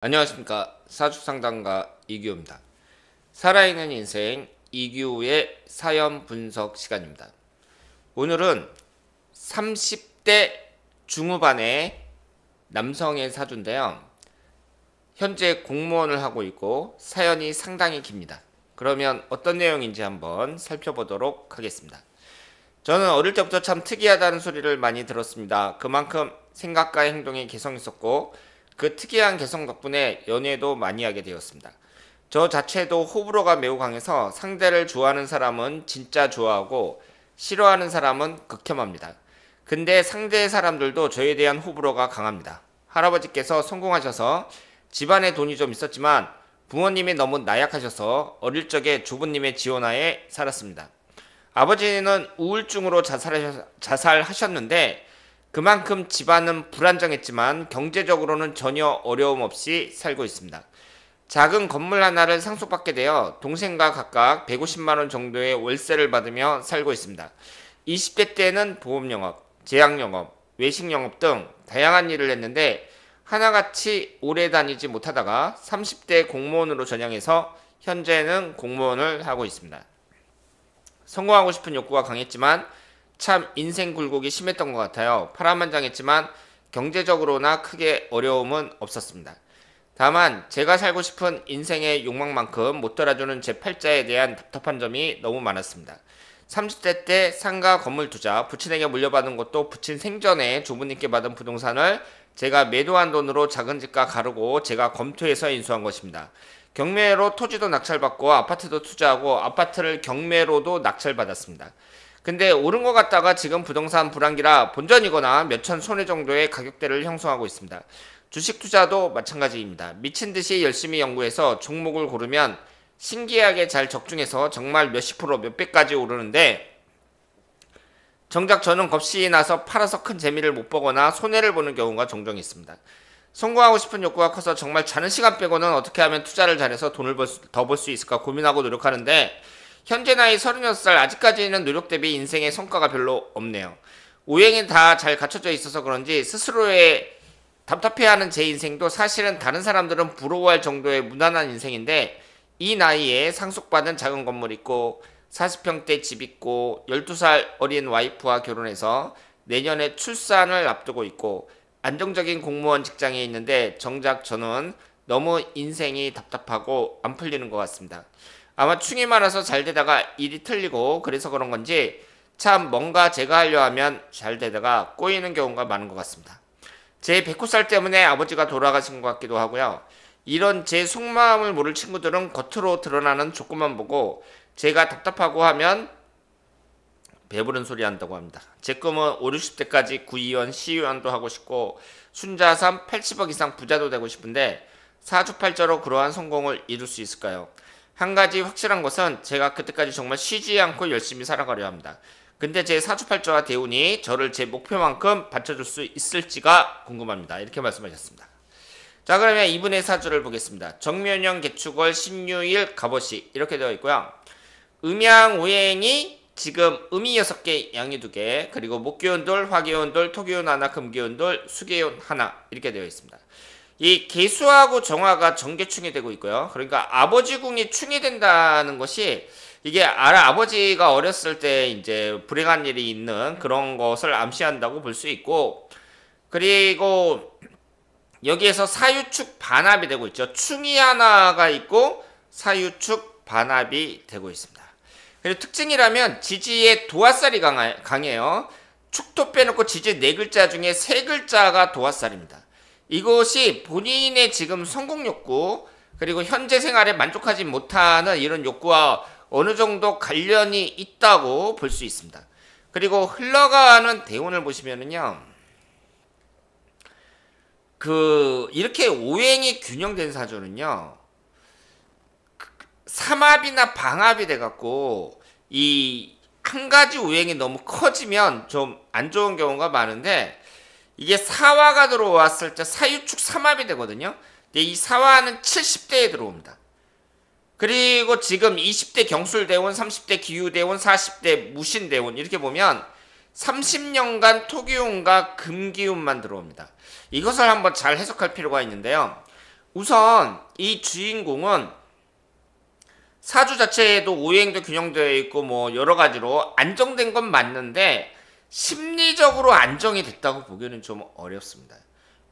안녕하십니까. 사주상담가 이규호입니다. 살아있는 인생 이규호의 사연 분석 시간입니다. 오늘은 30대 중후반의 남성의 사주인데요. 현재 공무원을 하고 있고 사연이 상당히 깁니다. 그러면 어떤 내용인지 한번 살펴보도록 하겠습니다. 저는 어릴 때부터 참 특이하다는 소리를 많이 들었습니다. 그만큼 생각과 행동이 개성 있었고 그 특이한 개성 덕분에 연애도 많이 하게 되었습니다. 저 자체도 호불호가 매우 강해서 상대를 좋아하는 사람은 진짜 좋아하고 싫어하는 사람은 극혐합니다. 근데 상대의 사람들도 저에 대한 호불호가 강합니다. 할아버지께서 성공하셔서 집안에 돈이 좀 있었지만 부모님이 너무 나약하셔서 어릴 적에 주부님의 지원하에 살았습니다. 아버지는 우울증으로 자살하셨는데 그만큼 집안은 불안정했지만 경제적으로는 전혀 어려움 없이 살고 있습니다. 작은 건물 하나를 상속받게 되어 동생과 각각 150만원 정도의 월세를 받으며 살고 있습니다. 20대 때는 보험영업, 제약영업, 외식영업 등 다양한 일을 했는데 하나같이 오래 다니지 못하다가 30대 공무원으로 전향해서 현재는 공무원을 하고 있습니다. 성공하고 싶은 욕구가 강했지만 참 인생 굴곡이 심했던 것 같아요. 파란만장했지만 경제적으로나 크게 어려움은 없었습니다. 다만 제가 살고 싶은 인생의 욕망만큼 못 따라주는 제 팔자에 대한 답답한 점이 너무 많았습니다. 30대 때 상가 건물 투자, 부친에게 물려받은 것도 부친 생전에 조부님께 받은 부동산을 제가 매도한 돈으로 작은 집가 가르고 제가 검토해서 인수한 것입니다. 경매로 토지도 낙찰받고 아파트도 투자하고 아파트를 경매로도 낙찰받았습니다. 근데 오른 것 같다가 지금 부동산 불황기라 본전이거나 몇천 손해 정도의 가격대를 형성하고 있습니다. 주식 투자도 마찬가지입니다. 미친 듯이 열심히 연구해서 종목을 고르면 신기하게 잘 적중해서 정말 몇십 프로 몇백까지 오르는데 정작 저는 겁이 나서 팔아서 큰 재미를 못 보거나 손해를 보는 경우가 종종 있습니다. 성공하고 싶은 욕구가 커서 정말 자는 시간 빼고는 어떻게 하면 투자를 잘해서 돈을 더 벌 수 있을까 고민하고 노력하는데 현재 나이 36살 아직까지는 노력 대비 인생의 성과가 별로 없네요. 오행이 다 잘 갖춰져 있어서 그런지 스스로의 답답해하는 제 인생도 사실은 다른 사람들은 부러워할 정도의 무난한 인생인데 이 나이에 상속받은 작은 건물 있고 40평대 집 있고 12살 어린 와이프와 결혼해서 내년에 출산을 앞두고 있고 안정적인 공무원 직장에 있는데 정작 저는 너무 인생이 답답하고 안 풀리는 것 같습니다. 아마 충이 많아서 잘 되다가 일이 틀리고 그래서 그런 건지 참 뭔가 제가 하려 하면 잘 되다가 꼬이는 경우가 많은 것 같습니다. 제 109살 때문에 아버지가 돌아가신 것 같기도 하고요. 이런 제 속마음을 모를 친구들은 겉으로 드러나는 조건만 보고 제가 답답하고 하면 배부른 소리 한다고 합니다. 제 꿈은 5, 60대까지 구의원, 시의원도 하고 싶고 순자산 80억 이상 부자도 되고 싶은데 사주팔자로 그러한 성공을 이룰 수 있을까요? 한 가지 확실한 것은 제가 그때까지 정말 쉬지 않고 열심히 살아가려 합니다. 근데 제 사주팔자와 대운이 저를 제 목표만큼 받쳐줄 수 있을지가 궁금합니다. 이렇게 말씀하셨습니다. 자, 그러면 이분의 사주를 보겠습니다. 정묘년 개축월 신유일 갑오시 이렇게 되어 있고요. 음양 오행이 지금 음이 6개, 양이 2개, 그리고 목기운돌, 화기운돌, 토기운 하나, 금기운돌, 수기운 하나 이렇게 되어 있습니다. 이 개수하고 정화가 정계충이 되고 있고요. 그러니까 아버지 궁이 충이 된다는 것이 이게 아버지가 어렸을 때 이제 불행한 일이 있는 그런 것을 암시한다고 볼 수 있고, 그리고 여기에서 사유축 반합이 되고 있죠. 충이 하나가 있고 사유축 반합이 되고 있습니다. 그리고 특징이라면 지지의 도화살이 강해요. 축토 빼놓고 지지 4글자 중에 3글자가 도화살입니다. 이것이 본인의 지금 성공 욕구 그리고 현재 생활에 만족하지 못하는 이런 욕구와 어느 정도 관련이 있다고 볼 수 있습니다. 그리고 흘러가는 대운을 보시면은요. 이렇게 오행이 균형된 사주는요. 삼합이나 방합이 돼갖고 이 한 가지 오행이 너무 커지면 좀 안 좋은 경우가 많은데 이게 사화가 들어왔을 때 사유축 삼합이 되거든요. 근데 이 사화는 70대에 들어옵니다. 그리고 지금 20대 경술대운, 30대 기유대운, 40대 무신대운 이렇게 보면 30년간 토기운과 금기운만 들어옵니다. 이것을 한번 잘 해석할 필요가 있는데요. 우선 이 주인공은 사주 자체에도 오행도 균형되어 있고 뭐 여러 가지로 안정된 건 맞는데 심리적으로 안정이 됐다고 보기에는 좀 어렵습니다.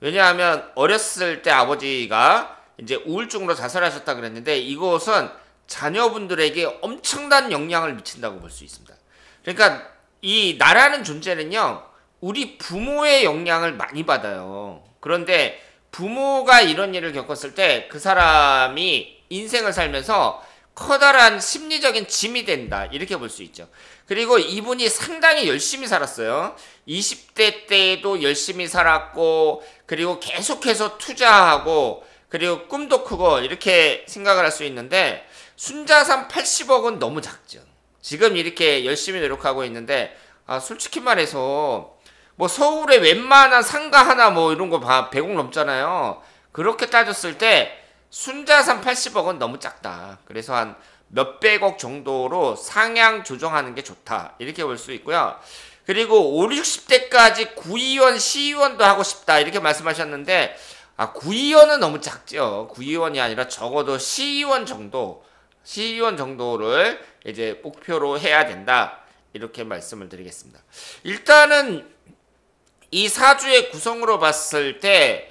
왜냐하면 어렸을 때 아버지가 이제 우울증으로 자살하셨다 그랬는데 이것은 자녀분들에게 엄청난 영향을 미친다고 볼 수 있습니다. 그러니까 이 나라는 존재는요, 우리 부모의 영향을 많이 받아요. 그런데 부모가 이런 일을 겪었을 때 그 사람이 인생을 살면서 커다란 심리적인 짐이 된다, 이렇게 볼 수 있죠. 그리고 이분이 상당히 열심히 살았어요. 20대 때에도 열심히 살았고, 그리고 계속해서 투자하고, 그리고 꿈도 크고, 이렇게 생각을 할 수 있는데 순자산 80억은 너무 작죠. 지금 이렇게 열심히 노력하고 있는데, 솔직히 말해서 뭐 서울에 웬만한 상가 하나 뭐 이런 거 100억 넘잖아요. 그렇게 따졌을 때 순자산 80억은 너무 작다. 그래서 한 몇백억 정도로 상향 조정하는 게 좋다, 이렇게 볼 수 있고요. 그리고 5, 60대까지 구의원, 시의원도 하고 싶다, 이렇게 말씀하셨는데 구의원은 너무 작죠. 구의원이 아니라 적어도 시의원 정도를 이제 목표로 해야 된다, 이렇게 말씀을 드리겠습니다. 일단은 이 사주의 구성으로 봤을 때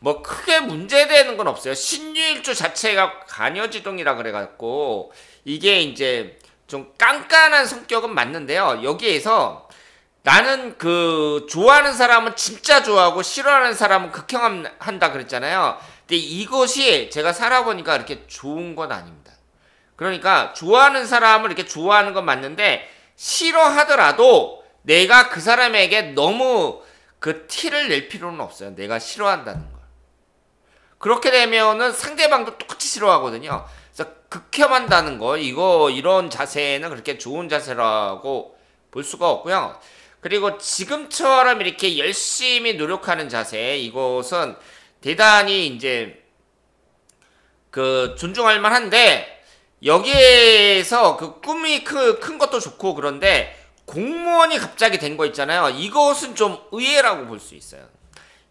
뭐 크게 문제되는 건 없어요. 신유일주 자체가 간여지동이라 그래갖고 이게 이제 좀 깐깐한 성격은 맞는데요. 여기에서 나는 그 좋아하는 사람은 진짜 좋아하고 싫어하는 사람은 극혐한다 그랬잖아요. 근데 이것이 제가 살아보니까 이렇게 좋은 건 아닙니다. 그러니까 좋아하는 사람을 이렇게 좋아하는 건 맞는데 싫어하더라도 내가 그 사람에게 너무 그 티를 낼 필요는 없어요. 내가 싫어한다는 걸. 그렇게 되면은 상대방도 똑같이 싫어하거든요. 그래서 극혐한다는 거, 이런 자세는 그렇게 좋은 자세라고 볼 수가 없고요. 그리고 지금처럼 이렇게 열심히 노력하는 자세, 이것은 대단히 이제 그 존중할 만한데, 여기에서 그 꿈이 큰 것도 좋고, 그런데 공무원이 갑자기 된 거 있잖아요. 이것은 좀 의외라고 볼 수 있어요.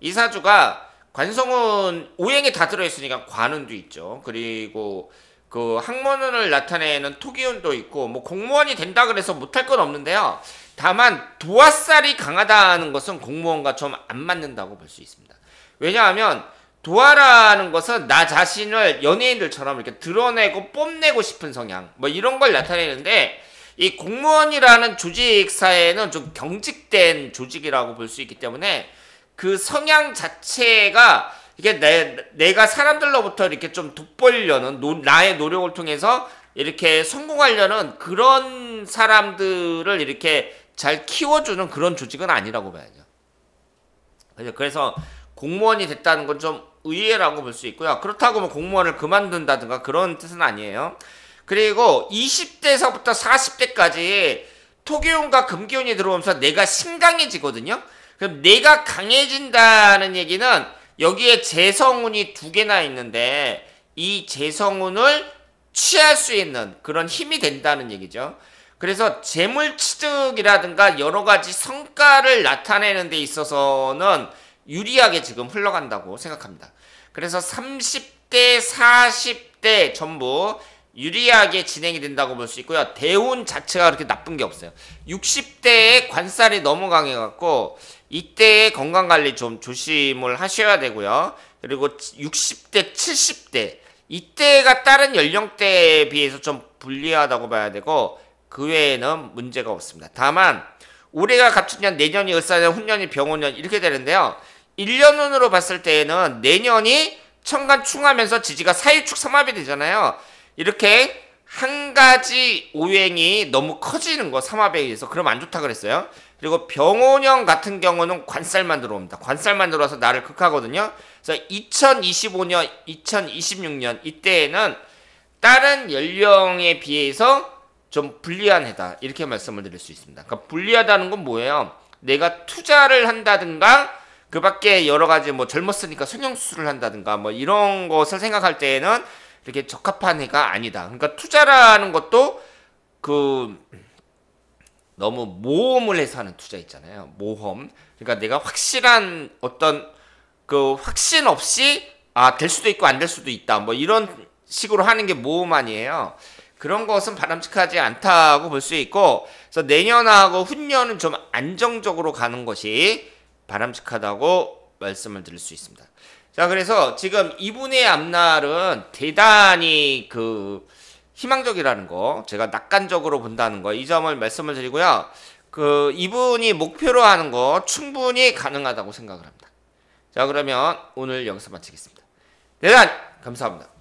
이 사주가 관성은 오행이 다 들어있으니까 관운도 있죠. 그리고 그 학문운을 나타내는 토기운도 있고, 뭐 공무원이 된다 그래서 못할 건 없는데요. 다만 도화살이 강하다는 것은 공무원과 좀 안 맞는다고 볼 수 있습니다. 왜냐하면 도화라는 것은 나 자신을 연예인들처럼 이렇게 드러내고 뽐내고 싶은 성향, 뭐 이런 걸 나타내는데, 이 공무원이라는 조직 사회는 좀 경직된 조직이라고 볼 수 있기 때문에 그 성향 자체가 이게 내가 사람들로부터 이렇게 좀 돋보이려는, 나의 노력을 통해서 이렇게 성공하려는 그런 사람들을 이렇게 잘 키워주는 그런 조직은 아니라고 봐야죠. 그래서 공무원이 됐다는 건 좀 의외라고 볼 수 있고요. 그렇다고 뭐 공무원을 그만둔다든가 그런 뜻은 아니에요. 그리고 20대에서부터 40대까지 토기운과 금기운이 들어오면서 내가 신강해지거든요. 그럼 내가 강해진다는 얘기는 여기에 재성운이 2개나 있는데 이 재성운을 취할 수 있는 그런 힘이 된다는 얘기죠. 그래서 재물취득이라든가 여러가지 성과를 나타내는 데 있어서는 유리하게 지금 흘러간다고 생각합니다. 그래서 30대, 40대 전부 유리하게 진행이 된다고 볼 수 있고요. 대운 자체가 그렇게 나쁜 게 없어요. 60대에 관살이 너무 강해갖고 이때의 건강관리 좀 조심을 하셔야 되고요. 그리고 60대, 70대 이때가 다른 연령대에 비해서 좀 불리하다고 봐야 되고, 그 외에는 문제가 없습니다. 다만 올해가 갑진년, 내년이 을사년, 훈년이 병원년 이렇게 되는데요. 1년운으로 봤을 때에는 내년이 천간충하면서 지지가 사유축 삼합이 되잖아요. 이렇게 한 가지 오행이 너무 커지는 거, 삼합에 의해서. 그럼 안 좋다 그랬어요. 그리고 병원형 같은 경우는 관살만 들어옵니다. 관살만 들어와서 나를 극하거든요. 그래서 2025년, 2026년 이때에는 다른 연령에 비해서 좀 불리한 해다, 이렇게 말씀을 드릴 수 있습니다. 그러니까 불리하다는 건 뭐예요? 내가 투자를 한다든가 그 밖에 여러 가지 뭐 젊었으니까 성형수술을 한다든가 뭐 이런 것을 생각할 때에는 이렇게 적합한 해가 아니다. 그러니까 투자라는 것도 그 너무 모험을 해서 하는 투자 있잖아요. 모험. 그러니까 내가 확실한 어떤 그 확신 없이 될 수도 있고 안 될 수도 있다. 뭐 이런 식으로 하는 게 모호만이에요. 그런 것은 바람직하지 않다고 볼 수 있고, 그래서 내년하고 후년은 좀 안정적으로 가는 것이 바람직하다고 말씀을 드릴 수 있습니다. 자, 그래서 지금 이분의 앞날은 대단히 희망적이라는 거, 제가 낙관적으로 본다는 거, 이 점을 말씀을 드리고요. 이분이 목표로 하는 거 충분히 가능하다고 생각을 합니다. 자, 그러면 오늘 여기서 마치겠습니다. 대단 감사합니다.